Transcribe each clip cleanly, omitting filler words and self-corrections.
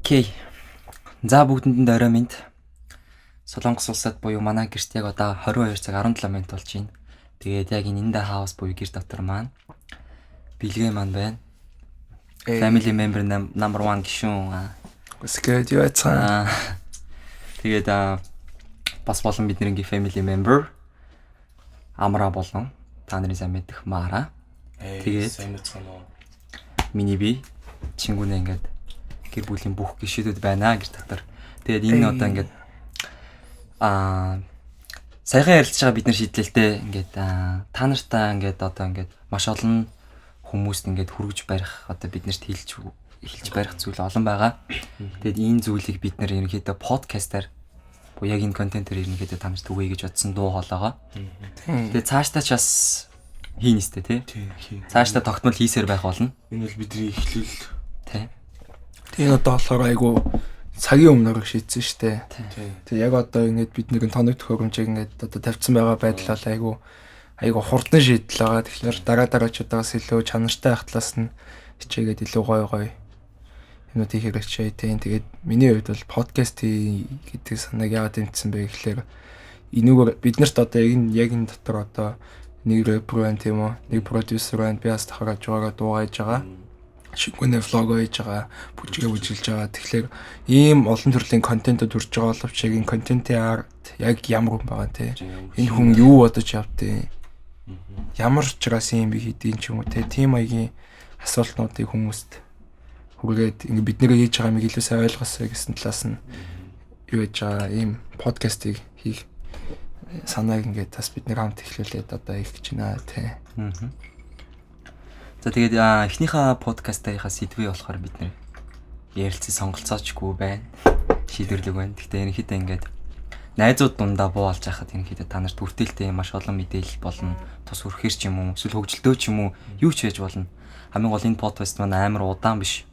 Окей. За бүгдэнд орой минь. Солонгос улсад буюу манай гэрт яг одоо 22 цаг 17 минут болж байна. Тэгээд яг энэ хаус буюу гэр дотор маань Билge маань байна. Family member number 1 гишүүн. Үсгээд юу яцгаа. Тэгээд бас болон бидний family member Maaraa болон та нарын сайн мэдэх Maaraa. Тэгээд сайн мэдсэн үү. Миний би Chinguun ингээд гэр бүлийн бүх гишүүдүүд байна гэр дотор. Тэгээд энэ одоо ингээд саяхан ярилцж байгаа бид нар шийдлэлтэй ингээд та нартай ингээд одоо ингээд маш олон хүмүүст ингээд хүргэж барих одоо биднэрт хэлж барих зүйл олон байгаа. Тэгээд энэ зүйлийг бид нар ерөнхийдөө подкастаар буюу яг энэ контентээр ерөнхийдөө та нарт өгье гэж бодсон дуу хоолойгоо. Тэгээд цаашдаа ч бас хийн нэстэ тий. Цаашдаа тогтмол хийсээр байх болно. Энэ бол бидний эхлэл. Тий. Тэгээ одоо болохоор айгу цагийн өмнөр шийдсэн штэ. Тэг яг одоо ингэж бид нэг тоног төхөөрөмжийг ингэж одоо тавьсан байгаа байдал бол айгу хурдан шийдэл байгаа. Тэгэхээр дараагчудаас илүү чанартай ахтлаас нь хичээгээд илүү гоё юмнуудыг хэрэгжээ. Тэгээд миний хувьд бол подкаст гэдэг санааг яагаад тэмцсэн бэ гэхээр энүүгээр биднэрт одоо яг энэ дотор одоо нэг рэпер байна тийм үү, нэг продюсер байна, би бас тахарж байгаагаа дуугаж байгаа. Chinguun vlog хийж байгаа, бүжгээ бүжгэлж байгаа. Тэгэхээр ийм олон төрлийн контентууд хүрч байгаа боловч яг энэ контентын арт яг ямар хүн байгаа те. Энэ хүн юу бодож явдیں۔ Ямар учраас юм би хийдیں ч юм уу те. Тим маягийн асуултнуудыг хүмүүст хүргээд ингэ бид нэр хийж байгаа юм илүү сайн ойлгосоо гэсэн талаас нь юу хийж байгаа ийм подкастыг хийх санааг ингээд бас бид нэр хамт эхлүүлээд одоо их гэж байна те. За тэгээд эхнийхээ подкастынхаа сэдвээ болохоор бид нэр ярилцсан сонголцоочгүй байна. Шийдвэрлэг байна. Гэхдээ ерөнхийдөө ингээд найзууд дундаа буу олж байхад ерөнхийдөө та нарт бүртээлтэй маш олон мэдээлэл болно. Тус өрхөр ч юм уу, эсвэл хөгжилдөө ч юм уу, юу ч хийж болно. Хамгийн гол энэ подкаст маань амар удаан биш.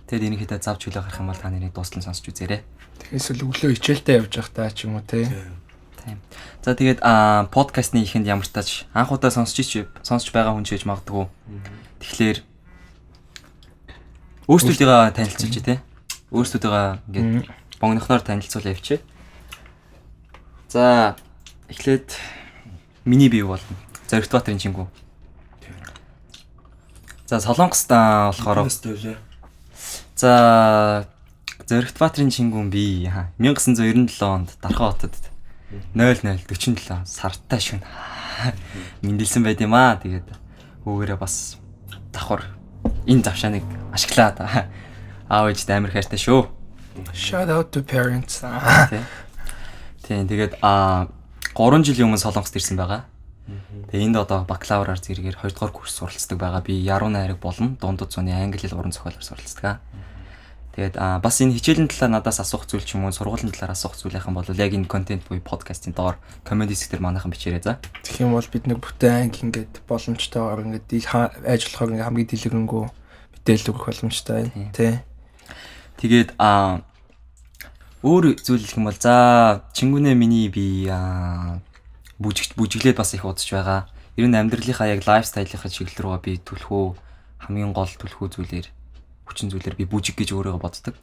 Тэгээд ерөнхийдөө завж хүлээх гарах юм бол та нарыг дуустал сонсч үзээрэй. Эсвэл өглөө хичээлдээ явж явах таа ч юм уу те. За тэгээд подкастны ихэнд ямар ч тач анх удаа сонсч байгаа хүн ч гэж магадгүй. Тэгэхээр өөрсдөө танилцуулж тий. Өөрсдөө ингээд богнохноор танилцуулаа явчих. За эхлээд миний бие болно. Зоригтбаатарын Chinguun. За Солонгост болохоор за Зоригтбаатарын Chinguun би 1997 онд Дархан хотод 0047 сартай шүн мэндэлсэн байт юм аа. Тэгээд өөрөөрөө бас давхар энэ завшааныг ашиглаад аав ээжтэй амар хайртай шүү. Shout out to parents. Тийм тэгээд 3 жилийн өмнө Солонгост ирсэн байгаа. Тэгээд энд одоо бакалавраар зэрэгээр 2 дугаар курс суралцдаг байгаа. Би яруу найраг болон дундад зууны англи хэл уран зохиолоор суралцдаг. Тэгээд бас энэ хичээлийн талаар надаас асуух зүйл ч юм уу, сургуулийн талаар асуух зүйл яхан бол яг энэ контент буюу подкастын доор коммент хэсгээр манайхан бичээрэй за. Тэгэх юм бол бид нэг бүтээн анги ингээд боломжтойгоор ингээд ажиллахаар ингээд хамгийн дэлгэрэнгүй мэдээлэл өгөх боломжтой байна тий. Тэгээд өөр зүйл гэх юм бол за Chinguun миний би бүжиглээд бас их удаж байгаа. Ер нь амьдралынхаа яг лайфстайлынхаа чиглэл рүүгээ би түлхүү хамгийн гол түлхүү зүйлээр хүчин зүйлээр би бүжиг гэж өөрийгөө боддог.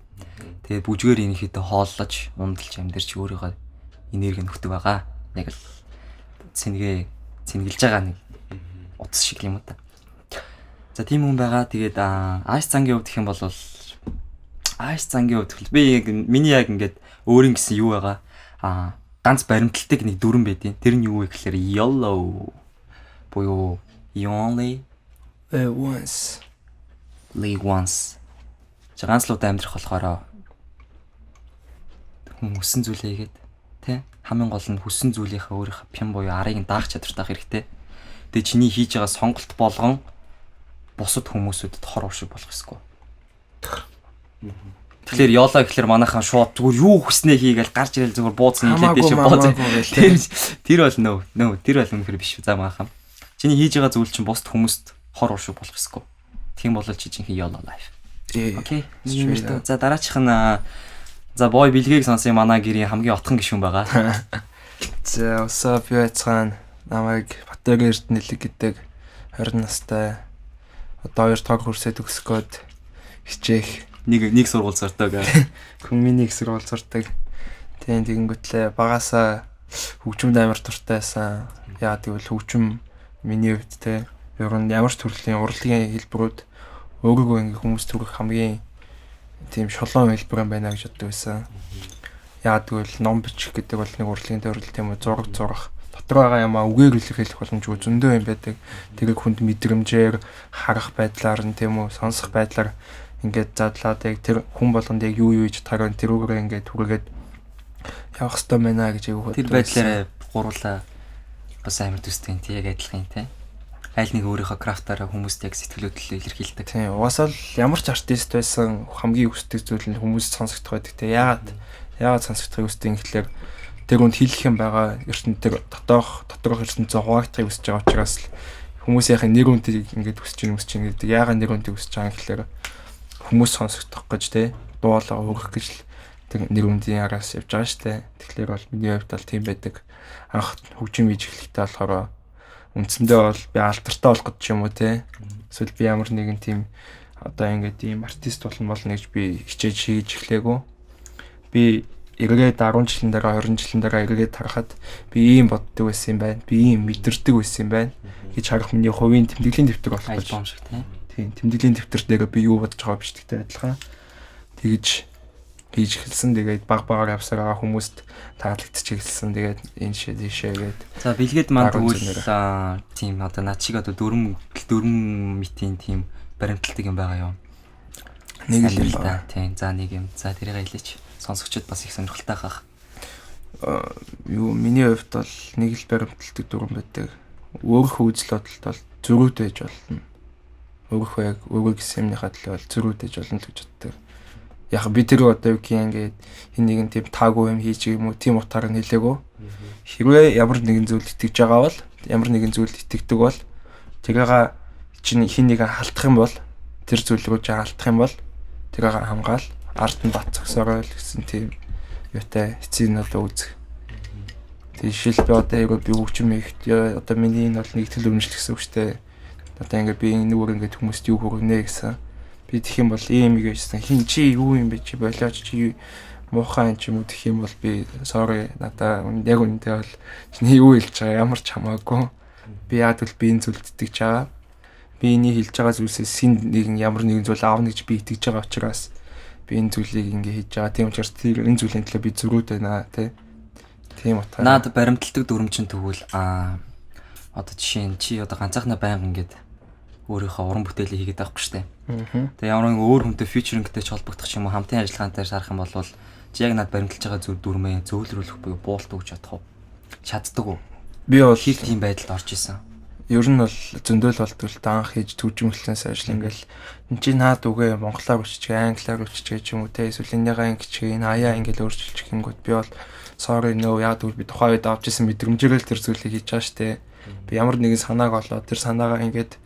Тэгээд бүжгээр ерөнхийдөө хооллож, ундалж амьдэрч өөрийгөө энерги нөхдөг байгаа. Яг л цэнгэлж байгаа нэг утас шиг юм уу та. За тийм хүн байгаа. Тэгээд айс цангийн хувьд гэх юм бол айс цангийн хувьд би яг миний яг ингээд өөрийн гэсэн юу байгаа. Ганц баримталтай нэг дүрэн байдیں۔ Тэр нь юу вэ гэхээр yellow буюу you only live once. Ганцлуудаа амьдрах болохоор хүн хүссэн зүйлээ хийгээд тий хамгийн гол нь хүссэн зүйлийнхээ өөрийнхөө пян буюу арыг даах чадвартай хэрэгтэй. Тэгээ чиний хийж байгаа сонголт болгон бусад хүмүүсүүдэд хор уршиг болох ёсгүй. Тэгэхээр ёолоо гэхэлэр манайхан шууд зүгээр юу хүснээ хийгээл гарч ирэл зүгээр бууцсан хэлээд дэше бууцсан. Тэр бол нөө тэр бол үнэхээр биш за манайхан. Чиний хийж байгаа зүйл чинь бусад хүмүүст хор уршиг болох ёсгүй. Тийм бол чи жинхэнэ YOLO life. Окей. За дараачих нь за бой Bilge-г сонсон манай гэрийн хамгийн отхон гишүүн байгаа. За усап яцхан намайг Батбаяр Эрдэнэлэг гэдэг 20 настай одоо 2 дугаар курсээ төгсгөөд хичээх Нэг сургууль сурдаг. Хүмүүний их сургууль сурдаг. Тэгэнгүүтлээ багасаа хөгжимд амар туртайсан. Яа гэвэл хөгжим миний хувьд те ер нь ямар ч төрлийн урлагийн хэлбэрүүд өөрийгөө ингээ хүмүүс төрөх хамгийн тийм шолон хэлбэр юм байна гэж боддог байсан. Яа гэвэл ном бичих гэдэг бол нэг урлагийн төрөл тийм үү зурах дотор байгаа юм а үгээр илэрхийлэх боломжгүй зөндөө юм байдаг. Тэрийг хүнд мэдрэмжээр харах байдлаар нь тийм үү сонсох байдлаар ингээд задлаад яг тэр хүн болгонд яг юу хийж тараа тэрүүгээр ингээд түргээд явах хэрэгтэй байна гэж яг боддог. Тэр байдлаараа гурлаа бас амар төстэй тийм яг адилхан тийм. Аль нэг өөрийнхөө крафтаараа хүмүүст яг сэтгэлөдлөлөө илэрхийлдэг. Тийм угаасаа л ямар ч артист байсан хамгийн хүсдэг зүйл нь хүмүүст сонсогдох байдаг тийм. Яагаад сонсогдохыг хүсдэг юм гэхэлэр тэр үнд хийх юм байгаа ертөнд тэр доторх ертөнд хуваагдахыг хүсэж байгаа учраас л хүмүүсийн нэр үнтийг ингээд хүсэж юм гэдэг. Яагаад нэр үнтийг хүсэж байгаа юм гэхэлэр хүмүүс сонсогдох гэж тийм дуулаа өгөх гэж л тэр нэр үнтийн араас явж байгаа штэ. Тэгэхээр бол миний хувьд бол тийм байдаг. Анх хөгжим хийж эхлэхдээ болохоор үндсэндээ бол би алтартай болох гэж юм уу те. Эсвэл би ямар нэгэн тийм одоо ингээд ийм артист болно гэж би хичээж хийж эхлэегүй. Би эргээд 10 жилийн дараа 20 жилийн дараа эргээд харахад би ийм боддог байсан юм байна. Би ийм мэдэрдэг байсан юм байна гэж харах миний хувийн тэмдэглэлийн дэвтэр болох гэж юм шиг тийм тэмдэглэлийн дэвтэр дээр би юу бодож байгаа биш гэдэгтэй адилхан. Тэгэж хийж эхэлсэн. Тэгээд баг-багаар явсараа хүмүүст таалагдчих эхэлсэн. Тэгээд энэ шээ гээд. За бэлгээд манд тэгвэл тийм одоо над шиг одоо дөрвөн митийн тийм баримталдаг юм байгаа юу? Нэг л юм байна. Тийм. За нэг юм. За тэрийг хэлээч. Сонсогчд бас их сонирхолтой хах. Миний хувьд бол нэг л баримталдаг дүрэн байдаг. Өөрийнхөө үзэл бодолд бол зөрүүд байж болно. Өөрийнхөө яг өөрөө гэсэн юмныхаа төлөө бол зөрүүд байж болно л гэж боддог. Яг би тэр одоо юу гэх юм гээд хин нэгэн тийм таагүй юм хийж юм уу тийм утгаар нь хэлээгөө. Хэрвээ ямар нэгэн зүйлд итгэж байгаа бол ямар нэгэн зүйлд итгэдэг бол тэрийг чинь хин нэгэн халтах юм бол тэр зүйл рүү жаа алдах юм бол тэрийг хамгаал ард нь бат зогсоорой л гэсэн тийм юутай эцсийн одоо үзэх. Тийм шил би одоо яг би хөгжим хийх одоо миний энэ бол нэгтгэл өрнөжл гэсэн үг шүү дээ. Одоо ингээд би нүгээр ингээд хүмүүст юу хүргэнэ гэсэн. Би тэгэх юм бол ийм гэжсэн хин чи юу юм бэ чи болооч чи муухай юм ч юм уу тэгэх юм бол би sorry надаа яг үнэндээ бол чиний юу хэлж байгаа ямар ч хамаагүй. Би яад бол би энэ зүйлд итгэж байгаа. Би энийг хэлж байгаа зүйлсээс син нэгэн ямар нэгэн зүйл аавна гэж би итгэж байгаа учраас би энэ зүйлийг ингэ хийж байгаа. Тийм учраас тэр энэ зүйлийн төлөө би зөрүүд байна тий. Тийм утгаар. Наад баримталдаг дүрм чинь тэгвэл одоо жишээ нь чи одоо ганцаархнаа байнга ингээд өөрийнхөө уран бүтээлээ хийгээд байхгүй штэ. Тэгээ ямар нэгэн өөр хүнтэй фьючрингтэй ч холбогдох ч юм уу хамтын ажиллагаантай шаарах юм бол чи яг над баримталж байгаа зүйл дүрмээ зөөлрүүлэх буюу буулт өгч чадах уу? Чаддаг уу? Би бол хит тийм байдалд орж исэн. Ер нь бол зөндөөл болтгол даанх хийж төвжим хэлнээс ажил ингээл энэ чи наад үгээ монголоор үччихээ англиар үччихээ ч юм уу те эсвэл энийгээ ингэчихээ энэ аяа ингээл өөрчилчих гингүүд би бол sorry no яа тэгвэл би тухайн үед авч исэн мэдрэмжээрээ л тэр зүйлийг хийж байгаа штэ. Би ямар нэгэн санааг олоод тэр санаагаа ингээд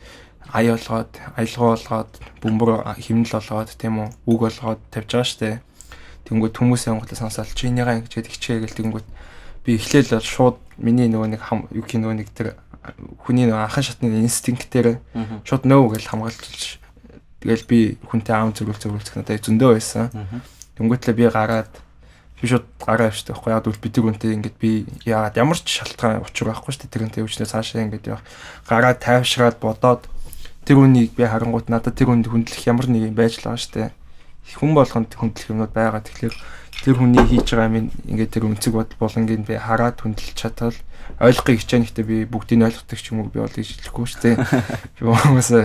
ай болгоод аялгаа болгоод бөмбөр химнэл болгоод тийм үү үг болгоод тавьж байгаа штэ. Тэнгүүд хүмүүсийн онголоо сонсоод чи энийгээ ингэж хичээ гэл тэнгүүд би эхлээл бол шууд миний нөгөө нэг юу гэх нөгөө нэг тэр хүний нөгөө анхан шатны инстинктээр шууд нөө гэж хамгаалж тэгэл би хүнтэй аав зөрүүлцэх надад зөндөө байсан. Тэнгүүтлээ би гараад би шууд гараа авчихсан байхгүй яг бол бид хүнтэй ингээд би яагаад ямар ч шалтгаан учир байхгүй шүү дээ тэрнтэй өвчнөө цаашаа ингээд явах гараа тайвшраад бодоод тэр үнийг би харангуут надад тэр үнд хүндлэх ямар нэг юм байж л байгаа шүү дээ. Хүн болгонд хүндлэх юмнууд байгаа. Тэгэхээр тэр хүний хийж байгаа юм ингээд тэр үнцэг бодол болонгийн би хараад хүндэлж чадвал ойлгохыг хичээнэхдээ би бүгдийг ойлгохдаг ч юм уу би бол гэж хэлэхгүй шүү дээ. Би хүмүүсээ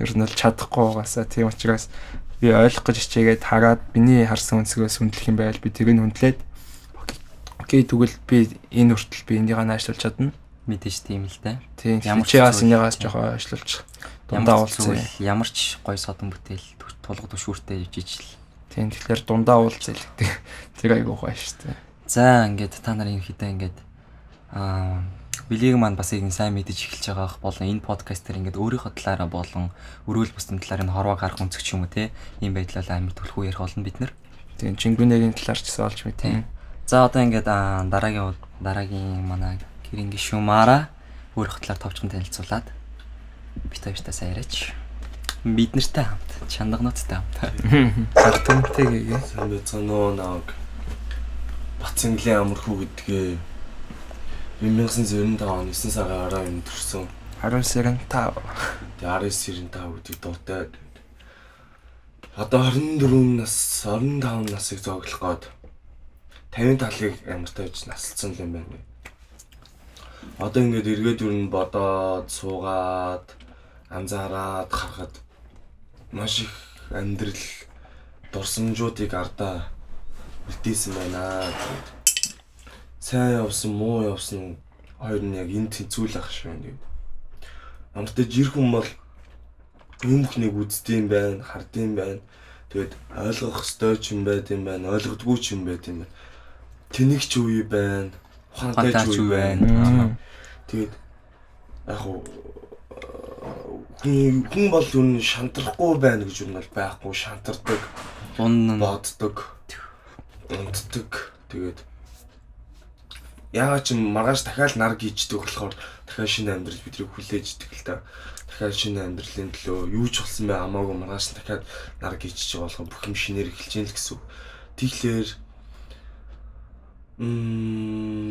ер нь л чадахгүй байгаасаа тийм учраас би ойлгох гэж хичээгээд хараад миний харсан үнцгээс хүндлэх юм байл би тэрийг хүндлээд окей тэгвэл би энэ хүртэл би энийг наашлуулж чадна. Мэдээж тийм л дээ. Тийм ямар ч яас энийгээс жоохон ажиллуулж дундаа уулзсан. Ямар ч гоё содон бүтээл тулгад төшүүртэй явж ижил. Тийм тэгэхээр дундаа уулзал гэдэг тэр айгуу гоё шүү дээ. За ингээд та нарын хитэ ингээд Билег маань бас ингэ сайн мэдэж эхэлж байгаа болон энэ подкаст дээр ингээд өөрийнхөө талаараа болон өрөөл бүсдэн талаар нь хорвоо гарах өнцөг ч юм уу те ийм байдлаар амар түлхүү ярих болно бид нар. Тийм Чингүнийн талаар ч гэсэн олж мэдээ. За одоо ингээд дараагийн манай гэрийн гишүүн Maaraa өөрийнхөө талаар товчхон танилцуулаад бит баяртай сайн яриач. Бид нартай хамт, чандагануудтай хамт. Хартамтай гээ. Сайн байцгаана уу нааг. Бацанглын амархуу гэдгээ 1995 оны 9 сарын 12-нд төрсөн. 1995. Тэгээ 1995 гэдэг дуутай. Одоо 24 нас, 25 насыг зоглох гээд 50 талыг амар тавьж насалсан юм байна. Одоо ингээд эргээд өрн бодоод суугаад анзаараад харахад маш их амьдрал дурсамжуудыг ардаа үлдээсэн байна. Сайн явсан, муу явсан хоёр нь яг энэ тэнцүүл ах шиг байна. Амттай жирэх хүн бол юм бүхнийг үздэм байна, хардсан байна. Тэгээд ойлгох ёстой ч юм байт юм байна, ойлгодгүй ч юм байт юм байна. Тэнийг ч үе байна, ухаантай ч үе байна. Тэгээд яг хүн бол юу шантрахгүй байна гэж юм бол байхгүй, шантардаг, боддог, унтдаг. Тэгээд яагаад ч маргааш дахиад нар гийждэг болохоор дахиад шинэ амьдрал бидрийг хүлээж идэг л та. Дахиад шинэ амьдралын төлөө юу ч болсон бай хамаагүй маргааш дахиад нар гийжиж байгаа болох бүх юм шинээр эхэлж гин л гэсэн. Тэгэхээр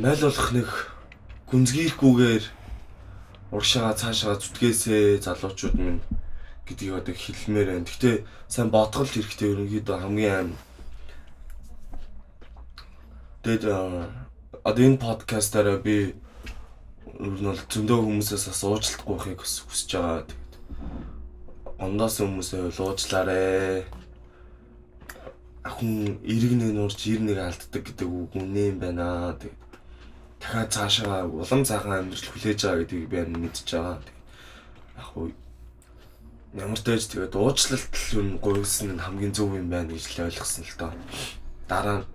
найл болох нэг гүнзгийхгүйгээр урагшаага цаашаа зүтгээсээ залуучууд минь гэдгийг одоо хэлмээр байна. Гэхдээ сайн бодгол хэрэгтэй ерөнхийдөө хамгийн аим. Тэгээд одоо энэ подкастаараа би нь бол зөндөө хүмүүсээс бас уучлалтгүй байхыг хүсэж байгаа. Тэгээд ондоос хүмүүсээ уучлаарэ. Ахын иргэнэ нуурч ирнэг алддаг гэдэг үг үнэ юм байна. Тэгээд дахиад цаашаа улам цаахан амьдрал хүлээж байгаа гэдгийг би мэдчихэж байгаа. Яг уу ямар ч тааж тэгээд уучлалт нь гуйсан нь хамгийн зөв юм байна гэж л ойлгосон л доо. Дараа нь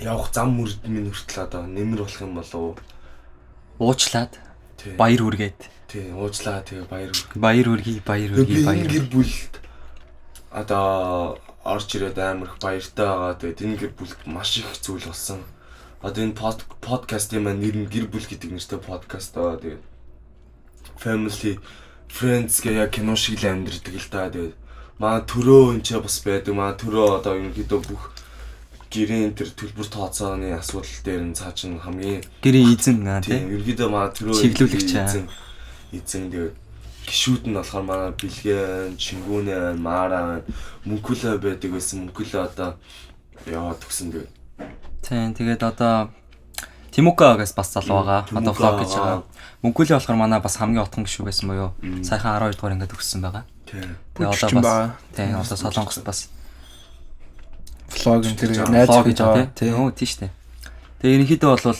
явах зам мөрд минь хүртэл одоо нэмэр болох юм болов уучлаад баяр үргээд. Тий, уучлаа тэгээ баяр үргий. Гэр бүлд одоо орж ирээд амар их баяртай байгаа. Тэгээд энэ гэр бүлд маш их зүйл болсон. Одоо энэ подкастын маань нэр нь гэр бүл гэдэг нэртэй подкаст аа. Тэгээд family friends гэх яг кино шиг л амьдэрдэг л да. Тэгээд маа төрөө энэ ч бас байдаг. Маа төрөө одоо ерөнхийдөө бүх гэрийн тэр төлбөр тооцооны асуудал дээр нь цаа чин хамгийн гэрийн эзэн тийм ерөнхийдөө маа төрөө чиглүүлэгч эзэн тэгээд гişүүд нь болохоор манай Билge, Chinguun, Maaraa, мөнхөлөө байдаг байсан. Мөнхөлөө одоо яваад төгсөн тэгээд. Тийм тэгээд одоо Тимукагаас бас залуу байгаа. Одоо влог гэж байгаа. Мөнхөлөө болохоор манай бас хамгийн отхон гişүү байсан буюу саяхан 12 дугаар ингээд төгссөн байгаа. Тэгээд одоо бас тийм одоо Солонгост бас влог энэ найз гэж байгаа тийм үү тийм штэ. Тэгээ ерөнхийдөө бол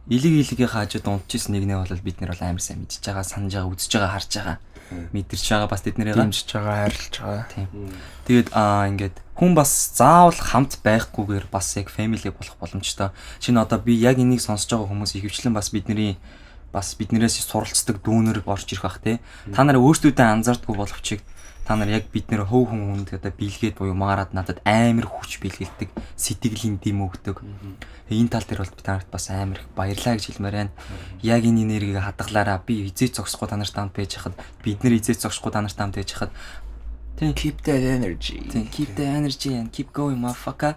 илигийн хаажууд унтчихсан нэгнээ бол бид нэр бол амар сайн мэдчихэж байгаа, санаж байгаа, үзэж байгаа, харж байгаа, мэдэрч байгаа бас тэд нэрээ дэмжиж байгаа, хайрлаж байгаа. Тийм. Тэгээд ингээд хүн бас заавал хамт байхгүйгээр бас яг family болох боломжтой. Шинэ одоо би яг энийг сонсож байгаа хүмүүс ихэвчлэн бас биднээс суралцдаг дүүнер орж ирэх бах тий. Та нараа өөрсдөө анзаардгүй боловч та нар яг бид нэр хөв хүн хүнд одоо бэлгээд буюу Маарад надад амар хүч бэлгэлдэг, сэтгэлийн дэм өгдөг. Энэ тал дээр бол би та нарт бас амар их баярлаа гэж хэлмээр байна. Яг энэ энергийг хадгалаараа би эзээ зогсохгүй та нарт хамт байж хахад бид нэр эзээ зогсохгүй та нарт хамт байж хахад keep that energy. Keep the energy and keep going motherfucker.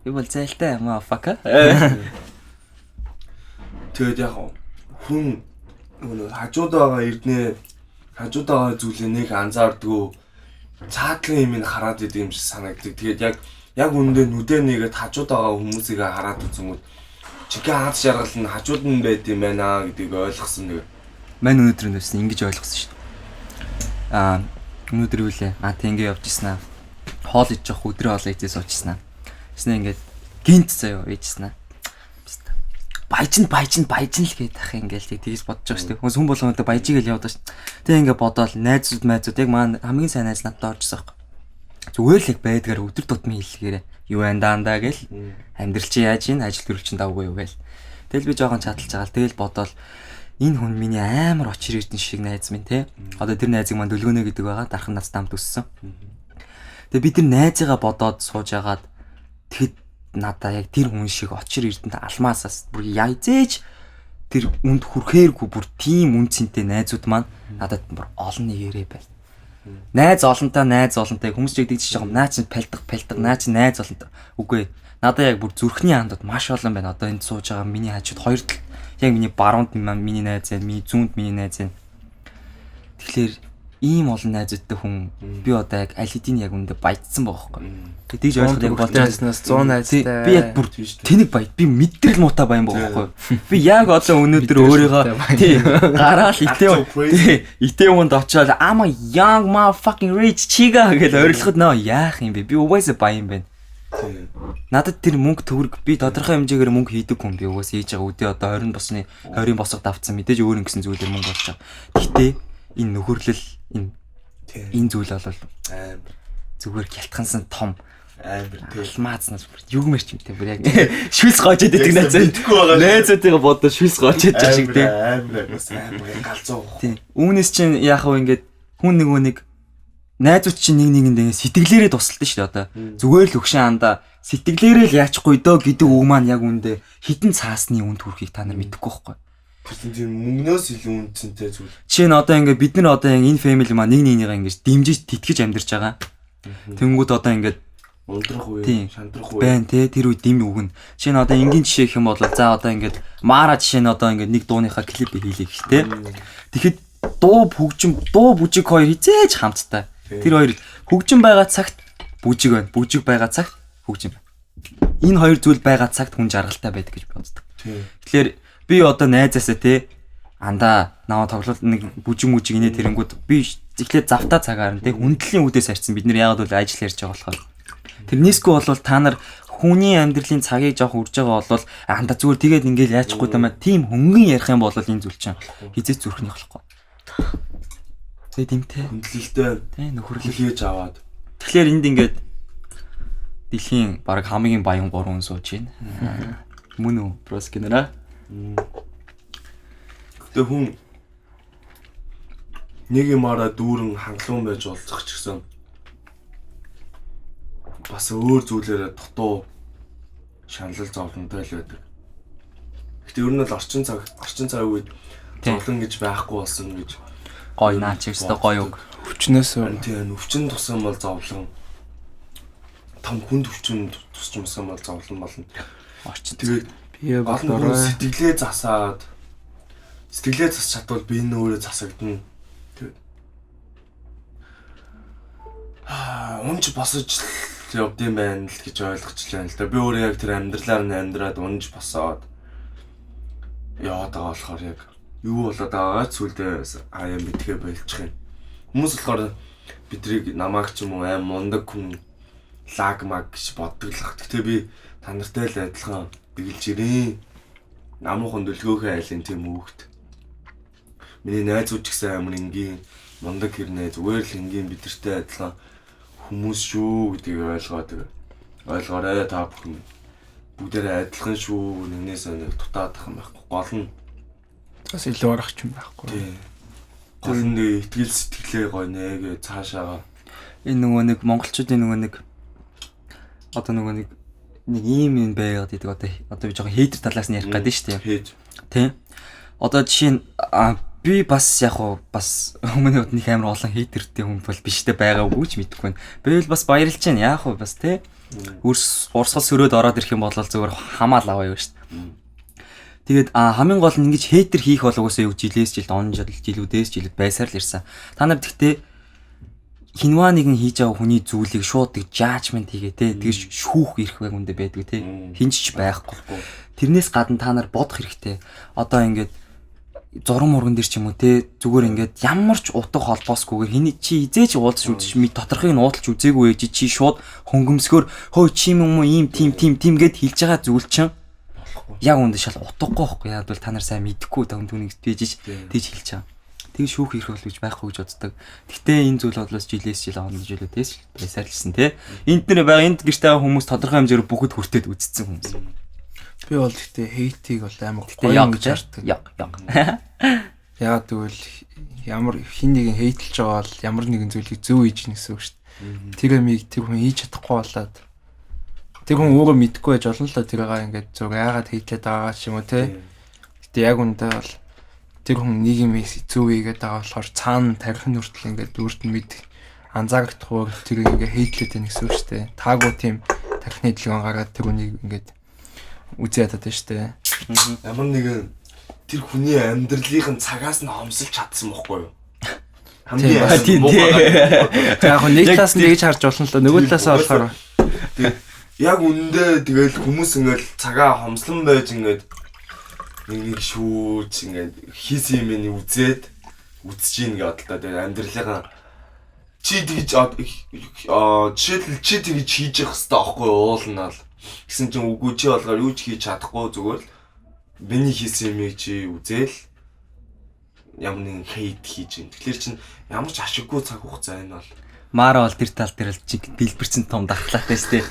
You will зайлтай motherfucker. Тэгээд яг хүн хажууд байгаа эрднээ хажууд байгаа зүйлээ нэг анзаардгүй цаатлын юм ин хараад идэв юм шиг санагддаг. Тэгээд яг үндэ нүдэ нэгэд хажууд байгаа хүмүүсийг хараад үзэнгүүт чигээ хаад шаргал нь хажууд нь байд юм байна гэдгийг ойлгосон нэг. Мань өнөөдөр нь бас ингэж ойлгосон шүү дээ. Өнөөдөр үлээ. Тэг ингэ явж ирсэн аа. Хоол идэж явах өдрөө хоол идэж суучсан аа. Тэснэ ингээд гинт заяа ээжсэн аа. Баяжин л гээд ах ингээл тэгээс бодож байгаа шүү дээ. Хүмүүс хүн болгоно баяжиг л яваад шүү. Тэг ингээ бодоол найзууд яг маань хамгийн сайн найз надад оржсон юм. Зүгээр л яг байдгаар өдөр тутмын хэллэгээр юу байна дандаа гэл амьдрал чи яаж ийн ажил төрөл чин давгүй юу гээл. Тэгэл би жоохон чадалж байгаа л тэгэл бодоол энэ хүн миний амар очир эрдэн шиг найз минь те. Одоо тэр найзыг маань Дөлгөөнө гэдэг байгаа дархан нас дамд өссөн. Тэгээ бид нар найзыгаа бодоод сууж агаад тэгэд надаа яг тэр хүн шиг очир эрдэнэ алмаасаас бүр яйзээж тэр үнд хүрхээргүй бүр тийм үн цэнтэй найзууд маань надад бүр олон нэгээрээ байна. Найз олонтой хүмүүс ч гэдэг чинь наа чи палдаг наа чи найз олонтой. Үгүй. Надад яг бүр зүрхний хандад маш олон байна. Одоо энд сууж байгаа миний хажууд хоёр тал яг миний баруунд миний найз байна, миний зүүнд миний найз байна. Тэгэхээр ийм олон найзуудтай хүн би одоо яг аль хэдийн яг үндэ баяжсан байгаа байхгүй. Тэгж ойлгох яг болжснаас 100 найзтай. Би яг бүр тэнэг баяд. Би мэдрэл муутай баян байгаа байхгүй. Би яг одоо өнөөдөр өөрийгөө тий гараал итэ юмд очиод I'm a young motherfucking rich chica гэж орилоход нөө яах юм бэ? Би угаасаа баян байна. Надад тэр мөнгө төгрөг би тодорхой хэмжээгээр мөнгө хийдэг хүн би угаасаа хийж байгаа үдээ одоо 20 босго давцсан мэдээж өөр ингэсэн зүйлээр мөнгө болж байгаа. Гэтэ энэ нөхөрлөл энэ зүйл бол зүгээр гялтгансан том алмаазнаас юу мэрч юм те бүр яг шүлс гоожод идэг найзуудыг бодоо шүлс гоожод байгаа шиг те амар галзуу. Тийм. Үүнээс чинь яах вэ ингээд хүн нэг найзууд чинь нэгэндээ сэтгэлээрээ тусалдаг шүү дээ одоо. Зүгээр л өгшин андаа сэтгэлээрээ л яачихгүй дөө гэдэг үг маань яг үндэ хідэн цаасны үнд хүрхийг та нар мэдэхгүй байхгүй. Тийм мөнгнөөс илүү үнцэнтэй зүйл. Жишээ нь одоо ингээд бид нар одоо энэ family маань нэг нэгнийгаа ингэж дэмжиж тэтгэж амьдарч байгаа. Тэнгүүд одоо ингээд ундрах үе, шантрах үе байна те тэр үе дэм үгэн. Жишээ нь одоо энгийн жишээ гэх юм бол за одоо ингээд Maaraa жишээ нь одоо ингээд нэг дууныхаа клип хийлээ гэх те. Тэгэхэд дуу бүжиг хоёр хизээж хамттай. Тэр хоёр хөгжим байгаа цагт бүжиг байна. Бүжиг байгаа цагт хөгжим байна. Энэ хоёр зүйл байгаа цагт хүн жаргалтай байдаг гэж боддог. Тэгэхээр би одоо найзаасаа те андаа наваа тоглолт нэг бүжиг инээ тэрэнгүүд би эхлээд завтаа цагаар те хүндлийн үдээс харьцсан бид нар яагаад бол ажил ярьж байгаа болохоор тэрнээсгүй бол та нар хүний амьдралын цагийг жоох үрж байгаа бол андаа зүгээр тэгээд ингээл яачахгүй тамаа тийм хөнгөн ярих юм бол энэ зүйл чинь хизээ зүрхнийх болохгүй. Тэгээд димтэй хүндлэлтэй те нөхөрлөл хийж аваад тэгэхээр энд ингээд дэлхийн баг хамгийн баян 3 хүн сууж байна. Мөн үү проскинера. Гэтэ хүн нэг юмараа дүүрэн хангалуун байж олцох ч гэсэн бас өөр зүйлээрээ дутуу шаналл зовлонтой л байдаг. Гэтэ ер нь л орчин цаг үед зовлон гэж байхгүй болсон гэж гой наач өстө гоё үг. Өвчнөөс тийм өвчин тусан бол зовлон том хүнд өвчин тусчмсан бол зовлон болно. Орчин тэгээд бие болороо сэтгэлээ засаад сэтгэлээ засч чадвал би энэ өөрөө засагдана. Тэгээд унж босож явдсан байна л гэж ойлгочлаа л да. Би өөрөө яг тэр амьдралаар нь амьдраад унж босоод яваад байгаа болохоор яг юу болоод байгаагаа зүйлдээ аяа мэдгээ болчих юм. Хүмүүс болохоор бидрийг намайг ч юм уу аим мундаг хүн лагмаг гэж боддог л. Гэтэ би та нартай л адилхан бигэлж ирээ. Намуухан дөлгөөхөө айлын тийм үгт. Миний найзууд ч гэсэн амар энгийн мундаг хэрнээ зүгээр л энгийн бидэртэй адилхан хүмүүс шүү гэдгийг ойлгоорой та бүхэн. Бүгдээрээ адилхан шүү нэгнээс нэг дутаадах юм байхгүй гол нь бас илүү аргач юм байхгүй. Гол нь итгэл сэтгэлээ гоё нэгэ цаашаага. Энэ нөгөө нэг монголчуудын нөгөө нэг одоо нөгөө нэг ийм юм байгаад идэг одоо би жоохон хейтер талаас нь ярих гэдэг шүү дээ. Тийм. Одоо жишээ нь би бас яг уу бас өмнө нь нэг амар олон хейтертэй хүн бол биштэй байгаа үгүй ч мэдэхгүй байна. Би л бас баярлж байна. Яг уу бас тий. Урсгал сөрөөд ороод ирэх юм бол зөвөр хамаал аваа юу шүү дээ. Тэгээд хамгийн гол нь ингэж хейтер хийх бол угаасаа юу жилээс жилд он жилүүдээс жилд байсаар л ирсэн. Та нар гэхдээ хинваа нэгэн хийж байгаа хүний зүйлийг шууд тэг жажмент хийгээ те тэгж шүүх ирэх байг үндэ байдгүй те хинч байхгүй. Тэрнээс гадна та нар бодох хэрэгтэй. Одоо ингээд зурм мурган дээр ч юм уу те зүгээр ингээд ямар ч утга холбоосгүйгээр хиний чи хизээч уулзч үзэж тодорхойг нь уудалж үзээгүй ээж чи шууд хөнгөмсгөр хөө чи юм уу ийм тим гэд хэлж байгаа зүйл чинь яг үндэ шал утгагүй байхгүй яа бол та нар сайн мэдэхгүй түүнийг тэгж хэлж байгаа. Тэг шүүх ирэх бол гэж байхгүй гэж боддог. Гэтэ энэ зүйл бодлоос жилээс жил он жилүүдээс байсаар лсэн те. Энд нэр байгаа энд гэрте байгаа хүмүүс тодорхой хэмжээр бүгд хүртээд үзсэн хүмүүс. Би бол гэтээ хейтийг бол амар гоё гэж хардаг. Яг. Яагаад гэвэл ямар хин нэгэн хейтлж байгаа бол ямар нэгэн зүйлийг зөв хийж гин гэсэн үг шүү дээ. Тэр юмыг тэр хүн хийж чадахгүй болоод тэр хүн өөрөө мэдэхгүй байж олон л та тэргээ ингээд зөв яагаад хейтлээд байгаа ч юм уу те. Гэтэ яг үндэ бол тэр хүн нэг юм зөв хийгээд байгаа болохоор цаана тарих нь хүртэл ингээд бүрд анзаарахгүй тэрийг ингээ хейтлээд байна гэсэн үг шүү дээ. Таагүй тийм тархины дэлгэн гараад тэр үнийг ингээд үзээд чадаад байна шүү дээ. Ямар нэгэн тэр хүний амьдралын цагаас нь хомсолж чадсан бохгүй юу? Тийм. Яг нэг талаас нь тэгж харж болно л да. Нөгөө талаасаа болохоор тэгээд яг үнэндээ тэгэл хүмүүс ингээл цагаа хомслон байж ингээд нэг шүүж ингээд хийсэн юм үзээд үзэж ийн гэдэг одоо тэгээд амьдралынхаа чи тэгж жишээлбэл чи тэгж хийж явах хэрэгтэй аахгүй уулнаа л гэсэн чинь үгүй чи болгоор юу ч хийж чадахгүй зүгээр л миний хийсэн юмыг чи үзээл ямар нэгэн хейт хийж ийн. Тэгэхээр чин ямар ч ашиггүй цаг хугацаа энэ бол Maaraa бол тэр тал дээр л чиг дэлбэрсэн том дархлаатай шүү дээ.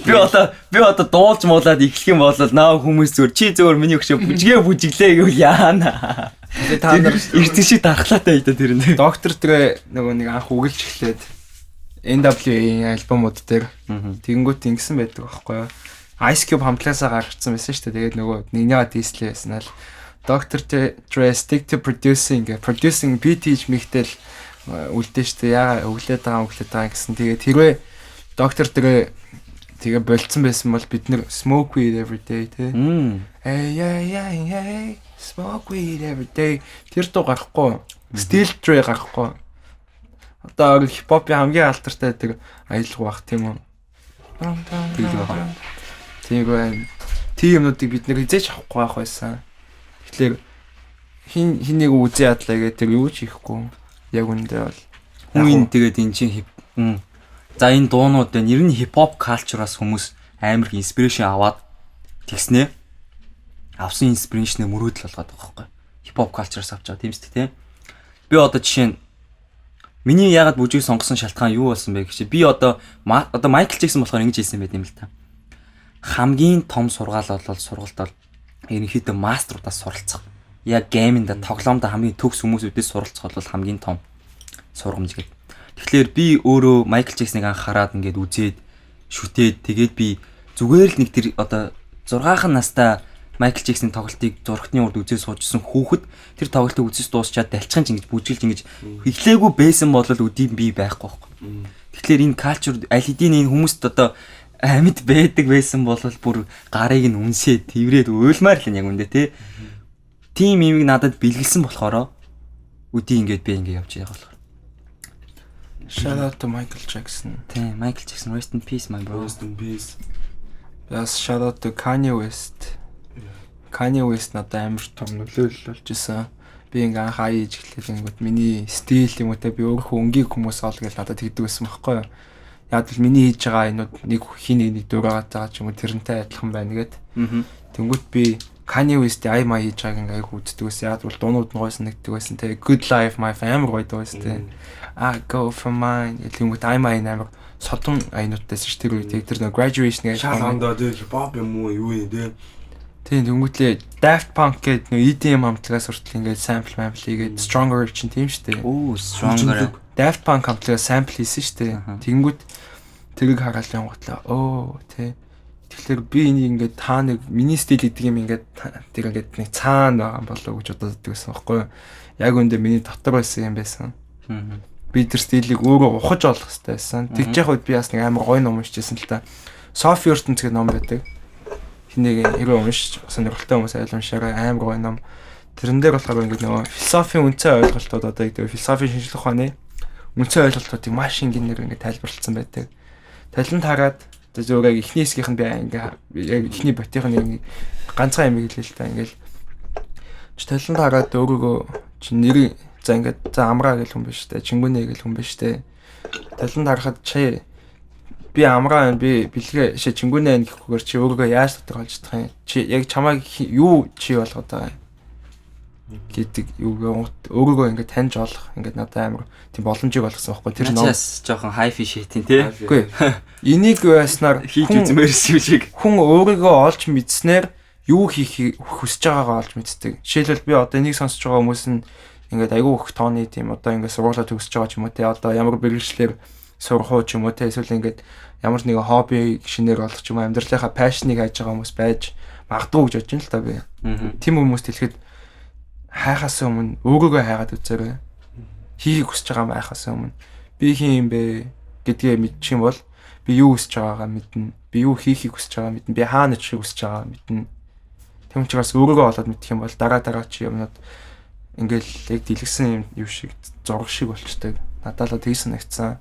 Тэр болоо би одоо дуулж муулаад эхлэх юм бол наа хүмүүс зүгээр чи зүгээр миний өгшөө бүжгээ бүжиглээ гэвэл яана. тэгээ та нар эрдэн шиг дархлаатай байда тэр нь. доктор тэгээ нөгөө нэг анх үгэлж эхлээд NWA альбомуд дээр тэгэнгүүт ингэсэн байдаг байхгүй юу? Ice Cube хамтлагаасаа гаргацсан байсан шүү дээ. Тэгээд нөгөө нэгнийгаа дийслээсэн л Dr. Dre stick to producing beat хийж мэгтэл үлдээ шүү дээ. Яга өглөөд байгаа гэсэн. Тэгээд хэрвээ Dr. Dre тэгээ болцсон байсан бол бид нэр smoke weed every day тий. Hey smoke weed every day тэр дуу гарахгүй. Still Dre гарахгүй. Одоо хипхопын хамгийн алдартай тэр аялал баг тийм үү? Тийм байна. Тийм юмнуудыг бид нэр хизээч авахгүй байх байсан. Тэгэхээр хинийг үзээ ядлаа гэдэг тэр юу ч хийхгүй. Яг үндэ бол хүн тэгээд эн чинь за энэ дуунууд байна. Ер нь хипхоп калчураас хүмүүс амар их инспирэшн аваад тэгснэ. Авсан инспирэшнээ мөрөөдөл болгоод байгаа байхгүй. Хипхоп калчураас авч байгаа тийм үстэй тий. Би одоо жишээ нь миний ягаад бүжиг сонгосон шалтгаан юу болсон бэ гэж би одоо Майкл Джексон болохоор ингэж хэлсэн байт юм л та. Хамгийн том сургаал бол сургалт бол ерөнхийдөө мастерудаас суралцах. Яг гейминда тоглоомд хамгийн төгс хүмүүсүүдээс суралцах бол хамгийн том сургамж гэдэг. Тэгэхээр би өөрөө Майкл Джексоныг анх хараад ингээд үзээд шүтээд тэгээд би зүгээр л нэг тэр одоо 6хан настай Майкл Джексонийн тоглолтыг зургатны урд үзээ суужсэн хүүхэд тэр тоглолтыг үзэж дуусчаад далчхан ч ингэж бүжиглж ингэж эхлээгүй байсан бол үдийн би байхгүй байхгүй. Тэгэхээр энэ калчур аль хэдийн энэ хүмүүст одоо амьд байдаг байсан бол бүр гарыг нь үнсээд тэрврээд уйлмаар л яг үндэ тий. Тим имийг надад бэлгэлсэн болохоор үдий ингээд би ингээд явж байгаа болохоор. Shout out to Michael Jackson. Тий, Michael Jackson rest in peace my bro. Rest in peace. Бас shout out to Kanye West. Kanye West надад амар том нөлөөлөл болж исэн. Би ингээ анх аяж эхлэхэд ингээд миний стил юм уу те би өөрөө өнгийг хүмүүс ол гэж надад тэгдэг байсан байхгүй юу. Яг л миний хийж байгаа энэ нэг хин нэг дураагаад байгаа ч юм уу тэрнтэй адилхан байна гэд. Тэнгүүт би Kanye West-ийн аймаа хийж байгааг ингээ айгу үздэг байсан. Яг бол дуунууд нь гойсон нэгдэг байсан те. Good Life my family гойдог байсан те. I go for mine. Тэнгүүт аймаа энэ амар содон айнуудтайсэн ш тэр үед тэр нэг graduation гэж шалгандаа тэг pop юм уу юу юм те. Тийм тэнгүүтлээ Daft Punk гэдэг нэг EDM хамтлагаас хүртэл ингээд sample хийгээд Stronger чинь тийм шүү дээ. Оо Stronger. Daft Punk хамтлагаас sample хийсэн шүү дээ. Тэнгүүд тэрийг хараад явгаатлаа. Оо тий. Тэгэхээр би энийг ингээд та нэг миний стил гэдэг юм ингээд тэр ингээд нэг цаана байгаа болоо гэж боддог байсан байхгүй юу? Яг үндэ миний дотор байсан юм байсан. Би тэр стилийг өөрөө ухаж олох хэрэгтэй байсан. Тэгж яхад би бас нэг амар гоё ном уншижсэн л та. Sophie Orton гэх ном байдаг. Хинэг хэрэг уншиж сонирхолтой хүмүүс айл уншаарай амар гоё ном. Тэрэн дээр болохоор ингээд нөгөө философийн үндсэн ойлголтууд одоо гэдэг философийн шинжлэх ухааны үндсэн ойлголтуудыг маш ингээнээр ингээд тайлбарлалцсан байдаг. Талент хараад зөвхөн эхний хэсгийнх нь би ингээд яг эхний ботынх нь ганцхан юм хэлээ л та ингээд талент хараад өөрийгөө чи нэр за ингээд за Maaraa гэх хүн биш үү? Chinguun гэх хүн биш үү? Талент харахад чи би Maaraa би Bilge Chinguun гэхгүйгээр чи өөрийгөө яаж тодорхойлж чадах юм? Чи яг чамайг юу чи болгоод байгаа юм? Гэдэг юу өөрийгөө ингээд таньж олох ингээд надад амар тийм боломжийг олгосон байхгүй тэр ном. Начаас жоохон hi-fi shit тий. Үгүй. Энийг яаснаар хийж үзмээрсэн юм шиг. Хүн өөрийгөө олж мэдснээр юу хийх хүсэж байгаагаа олж мэддэг. Жишээлбэл би одоо энийг сонсож байгаа хүмүүс нь ингээд айгүй их тооны тийм одоо ингээд сургуулаа төгсөж байгаа ч юм уу те одоо ямар бэрхшээлээр сурах уу ч юм уу те эсвэл ингээд ямар нэг хобби шинээр олох ч юм уу амьдралынхаа пашныг хайж байгаа хүмүүс байж магадгүй гэж бодож байна л та би. Тийм хүмүүст хэлэхэд хайхаас өмнө өөрийгөө хайгаад үзээрэй. хийхийг хүсэж байгаа байхаас өмнө би хин юм бэ гэдгээ мэдчих юм бол би юу хүсэж байгаагаа мэднэ. Би юу хийхийг хүсэж байгаа мэднэ. Би хаана очихыг хүсэж байгаа мэднэ. Тэм учраас өөрийгөө олоод мэдэх юм бол дараа чи юмнууд ингээл яг дэлгэсэн юм юу шиг зураг шиг болчтой. Надад л тэгсэн нэгцсэн.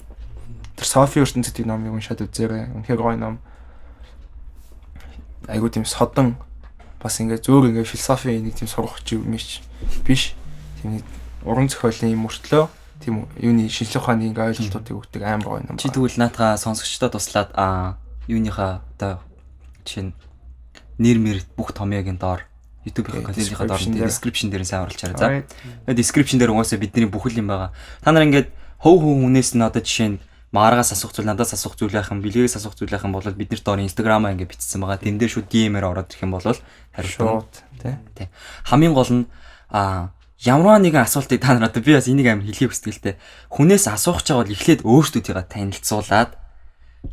Тэр Софи ертөнцийн номыг уншаад үзээрэй. Үнэхээр гоё ном. Айгуу тийм содон бас ингээ зөөр ингээ философи нэг тийм сурах ч юм биш. Тийм уран зохиолын юм мөртлөө тийм юуны шинжлэх ухааны ингээ ойлголтуудыг өгдөг амар гоё ном. Чи тэгвэл наатаа сонсогчдод туслаад юуныхаа одоо жишээ нь нэр мэр бүх томьёогийн доор YouTube-ийн контентийнхаа доор description дээр сайн оруулж чараа. За. Description дээр угаасаа бидний бүхэл юм байгаа. Та нар ингээд хөв хүнээс нь одоо жишээ нь Маарагаас асуух зүйл, надаас асуух зүйл байх юм, Билгээс асуух зүйл байх юм бол бид нарт доор Instagram-аа ингээд бичсэн байгаа. Тэн дээр шууд DM-ээр ороод ирэх юм бол хариулт тий. Хамгийн гол нь ямарваа нэгэн асуултыг та нар одоо би бас энийг амар хэлхийг хүсдэг л дээ. Хүнээс асуух ч байгаа бол эхлээд өөрсдөө танилцуулаад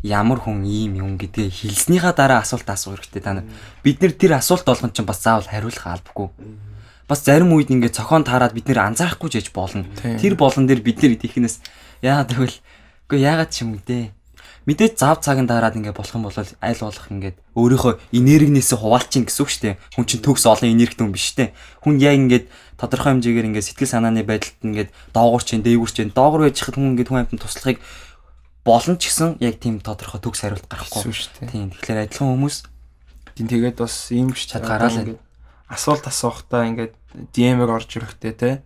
ямар хүн ийм юм гэдгээ хэлснийхаа дараа асуулт асуух хэрэгтэй та нар. Бид нэр тэр асуулт болгон ч бас заавал хариулах албагүй. Бас зарим үед ингээд цохон таарад бид нэр анзаарахгүй жиж болно. Тэр болон дээр бид нэр тийхнээс яагаад гэвэл үгүй яагаад ч юм дээ. Мэдээж зав цагийн дараад ингээд болох юм бол аль болох ингээд өөрийнхөө энергинээсээ хуваалчин гэсэн үг шүү дээ. Хүн чинь төгс олон энергитэй хүн биш дээ. Хүн яг ингээд тодорхой хэмжээгээр ингээд сэтгэл санааны байдалд ингээд доогуур чинь дээгүүр чинь доогуур байж хад хүн ингээд хүн амьтанд туслахыг болон ч гэсэн яг тийм тодорхой төгс хариулт гарахгүй шүү дээ. Тийм тэгэхээр адилхан хүмүүс тийм тэгээд бас ийм ч чадгаараа ингээд асуулт асуухтаа ингээд DM-ээр орж ирэхтэй те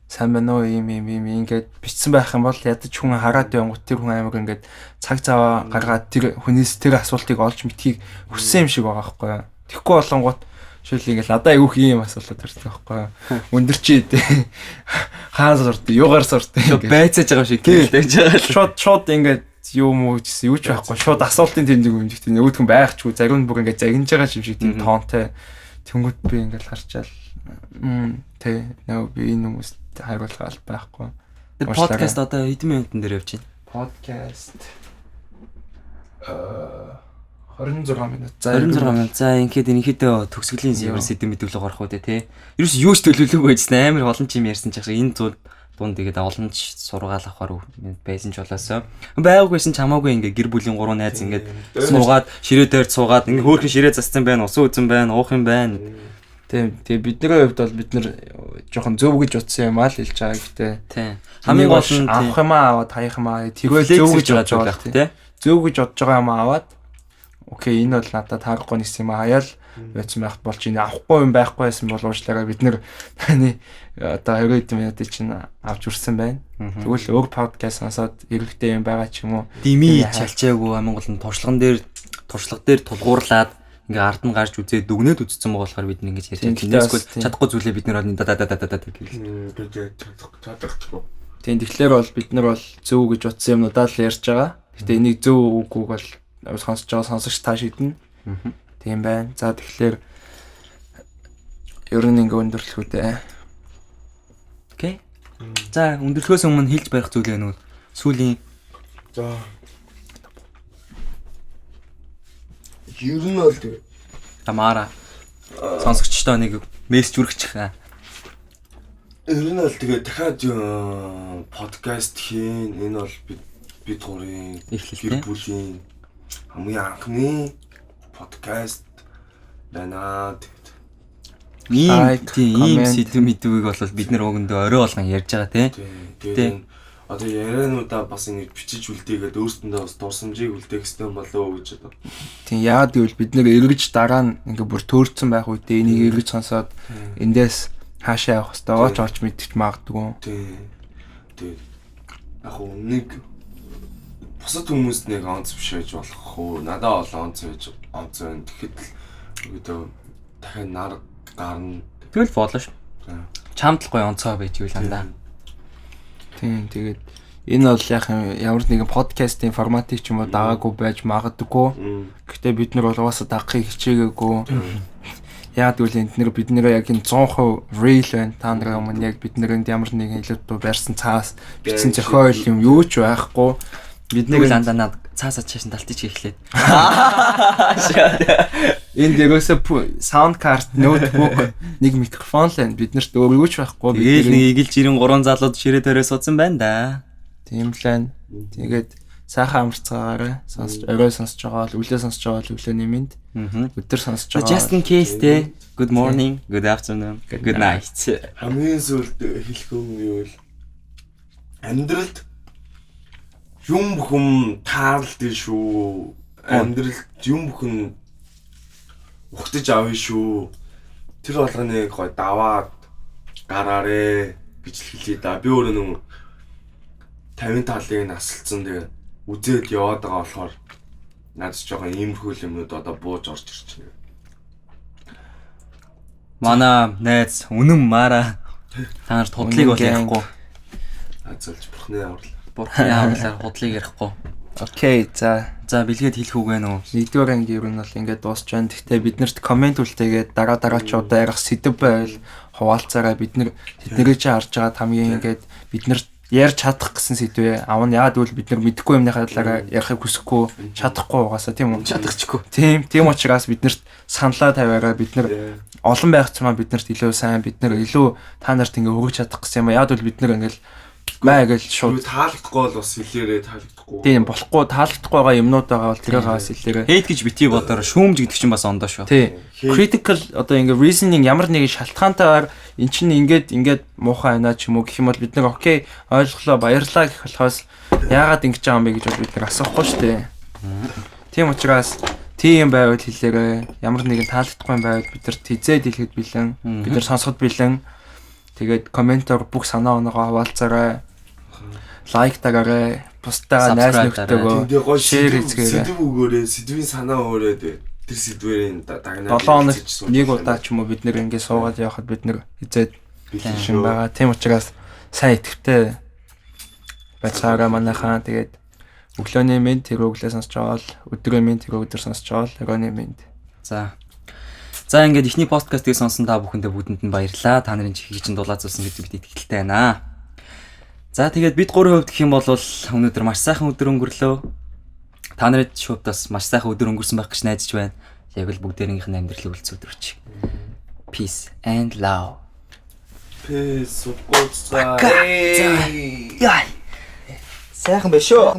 сайн байна уу ийм ингээд бичсэн байх юм бол ядаж хүн хараад явангут тэр хүн амар ингээд цаг цаваа гаргаад тэр хүнээс тэр асуултыг олж мэдхийг хүссэн юм шиг байгаа байхгүй юу. Тэгэхгүй болонгууд шил ингээд надаа айгүйх ийм асуултууд төрсөн байхгүй юу. Өндөр чи дээ хаан сурт юугаар сурт ингээд байцааж байгаа шиг хэлж байгаа. Шууд ингээд юу муу гэсэн юу ч байхгүй. Шууд асуултын тэмдэг юмжигтэй нөгөөдхөн байхчгүй зарим нь бүр ингээд загинж байгаа юм шиг тийм тоонтой. Тэнгүүд би ингээд харчаал тэ нөө би энэ хүмүүст хариулах аль байхгүй. Тэр подкаст одоо хэдэн минутын дээр явж байна? Подкаст 26 минут. За 26 минут. За ингээдээ төгсгөлийн ямар сэдв мэдүүлэг гарах үү те. Ерөөс юу ч төлөвлөөгүй байжсан амар олон ч юм ярьсан ч яг энэ дунд тэгээд олон ч сургаал авахар байсан ч болоосоо. Байгаагүйсэн ч хамаагүй ингээ гэр бүлийн 3 найз ингээд суугаад ширээ дээр суугаад ингээ хөөрхөн ширээ зассан байна, усан үзэн байна, уух юм байна. Тэгээ бидний хувьд бол бид нэр жоохон зөв гэж утсан юм аа л хэлж байгаа гэхдээ тийм хамгийн гол нь авах юм аваад хаях юм аа тэрөө зөв гэж бодож байгаа тийм зөв гэж бодож байгаа юм аваад окей энэ бол надад таарахгүй нэгс юм аа хаяал байсан байх болж энэ авахгүй юм байхгүй байсан бол уучлаарай бид нэр таны одоо 20 минутын чинь авч үрсэн байна. Тэгвэл өөр подкаст сонсоод хэрэгтэй юм байгаа ч юм уу дими чалчаагүй хамгийн гол нь туршлага дээр тулгуурлаад ингээ ард нь гарч үзээ дүгнээд үзсэн байгаа болохоор бид ингэж ярьж байна. Тэнгисгүй чадахгүй зүйлээ бид нэр гэж чадахгүй. Тийм тэгэхээр бол бид нар бол зөв гэж утсан юмудаа л ярьж байгаа. Гэтэ энийг зөв үгүйг бол сонсож байгаа сонсогч та шийднэ. Тийм байна. За тэгэхээр ер нь ингээ өндөрлөх үү дээ. Окей. За өндөрлөхөөс өмнө хэлж барих зүйл байна уу? Сүүлийн за ер нь бол тэр Maaraa сонсогчтой нэг мессеж хүргэчих хаа. Ер нь бол тэгээ дахиад подкаст хийн энэ бол бид гурийн гэр бүлийн хамгийн анхны подкаст байна. Ийм сэдв мэдвийг бол бид нар өгөндөө орой болгон ярьж байгаа тийм. Одоо яриануудаа бас ингэ бичиж үлдээгээд өөрсөндөө бас дурсамжийг үлдээх хэрэгтэй болоо гэж одоо. Тийм яагаад гэвэл бид нэр эргэж дараа нь ингээ бүр төөрцөн байх үедээ энийг эргэж сонсоод эндээс хаашаа явах хэвээр олж мэдчих магадгүй. Тийм. Яг уу нэг бусад хүмүүст нэг онц биш байж болох уу? Надад бол онц байж онц байна. Тэгэхэд л дахиад нар гарна. Тэгэл болно ш. Чамд л гоё онцгой байж юу л андаа. Тийм тэгээд энэ бол яг ямар нэгэн подкастын форматыг ч юм уу дагаагүй байж магадгүй. Гэхдээ бид нар бол угаасаа дагахыг хичээгээгүй. Яг үл энд нэр бид нэр яг энэ 100% real байна. Та нарын өмнө яг бид нэрэнд ямар нэгэн илүү барьсан цаас бичсэн зохиол юм юу ч байхгүй. Бид нэг л андаа цаасаа чаашин талтыг эхлээд. Энд ерөөсөө саунд карт, ноутбук, нэг микрофон л байна. Биднэрт өөр юу ч байхгүй. Тэгээл нэг игэлж 93 залууд ширээ төрөө суудсан байна да. Тийм л байна. Тэгээд сайхан амарцгаагаараа сонсож, орой сонсож байгаа бол өглөө сонсож байгаа бол өглөөний мэд. Өдөр сонсож байгаа. Just in case те. Good morning, good afternoon, good night. Хамгийн сүүлд хэлэх юм юу вэ? Амьдралд юм бүхэн таарлаа шүү. Амьдралд юм бүхэн ухтаж авъя шүү. Тэр болгоныг гой даваад гараарэ гэж хэлээ да. Би өөрөө нэг 50 талыг насалцсан тэгээ үзээд яваад байгаа болохоор надад ч жоохон иймэрхүү юмнууд одоо бууж орж ирж байна. Манай найз үнэн Maaraa та нарт худлыг бол ярихгүй. Азалж бурхны аврал. Бурхны авралаар худлыг ярихгүй. Окей, за бэлгээд хэлэх үг байна уу? нэгдүгээр анги ер нь бол ингээд дуусч байна. Гэхдээ биднэрт комент үлдээгээд дараачуудаа ярих сэдв байвал хуваалцаараа тэднэрээ чи харж байгаа хамгийн ингээд биднэрт ярьж чадах гэсэн сэдвээ авна. Яагаад гэвэл бид нар мэдэхгүй юмныхаа талаараа ярихыг хүсэхгүй, чадахгүй угаасаа тийм үү? Чадахчгүй. Тийм учраас биднэрт саналаа тавиараа бид нар олон байх цамаа биднэрт илүү сайн, бид нар илүү та нарт ингээ өгч чадах гэсэн юм. Яагаад гэвэл бид нар ингээл маяг л шууд таалагдахгүй бол бас хэлээрээ таалагдахгүй. Тийм болохгүй таалагдахгүй байгаа юмнууд байгаа бол тэрийг хаас хэлээрээ. Хейт гэж битгий бодоор шүүмж гэдэг чинь бас ондоо шүү. Тийм. Critical одоо ингээ reasoning ямар нэгэн шалтгаантайгаар эн чинь ингээд муухай байна ч юм уу гэх юм бол бид нар окей ойлголоо баярлаа гэх болохоос яагаад ингэж байгаа юм бэ гэж бол бид нар асуухгүй шүү дээ. Тийм учраас тийм байвал хэлээрээ ямар нэгэн таалагдахгүй юм байвал бид нар хизээд хэлэхэд бэлэн бид нар сонсоход бэлэн тэгээд комментоор бүх санаа оноогоо хаваалцаарай. Лайк дагаарай. Постаа найз нөхдөөгөө шеэр хийцгээрэй. Сэдв өгөөрэй, сэдвийн санаа өгөөрэй. Тэр сэдвэрийн дагнаа 7 хоногт нэг удаа ч юм уу бид нэр ингэ суугаад явахад бид нэр хизээд бэлэн байгаа. Тийм учраас сайн итгэвтэй байцаараа манайхаа тэгээд өглөөний мэд тэр өглөө сонсож байгаа л өдрийн мэд тэр өдөр сонсож байгаа л оройн мэд. За ингээд ихний подкастыг сонсон та бүхэндээ бүгдэнд нь баярлалаа. Та нарын чихийг чинь дулаацуулсан гэж бид итгэлтэй байна. За тэгээд бид гурван хувьд гэх юм бол өнөөдөр маш сайхан өдөр өнгөрлөө. Та нарын хувьд бас маш сайхан өдөр өнгөрсөн байх гэж найдаж байна. Яг л бүгдээрийнх нь амьдралыг үлдсэн өдөр өч. Peace and love. Peace. Яй. Сайхан байна шүү.